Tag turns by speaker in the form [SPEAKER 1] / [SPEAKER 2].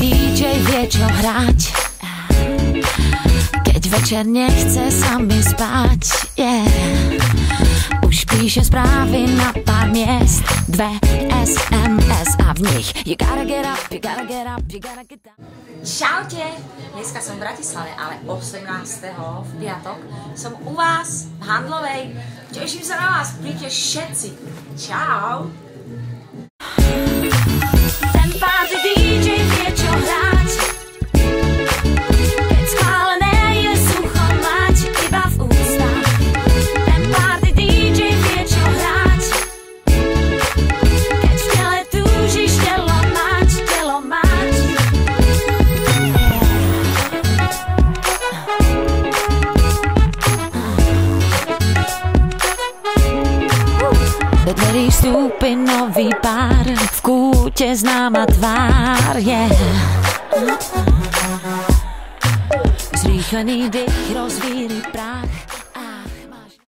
[SPEAKER 1] DJ vie čo hrať, keď večer nechce sa mi spať, yeah. Už píše správy na pár miest, 2 SMS a v nich you gotta get up, you gotta get up, you gotta get down. Čaute, dneska som v Bratislave, ale 18. v piatok som u vás v Handlovej. Teším sa na vás, príďte všetci. Čau. Ten party DJ vie čo hrať, keď schválené je sucho mať iba v ústach. Ten party DJ vie čo hrať, keď v tele túžiš telo mať, telo mať. Do dverí vstúpi nový pár, v kúte známa tvár, yeah. Zrýchlený dých rozvíri prach.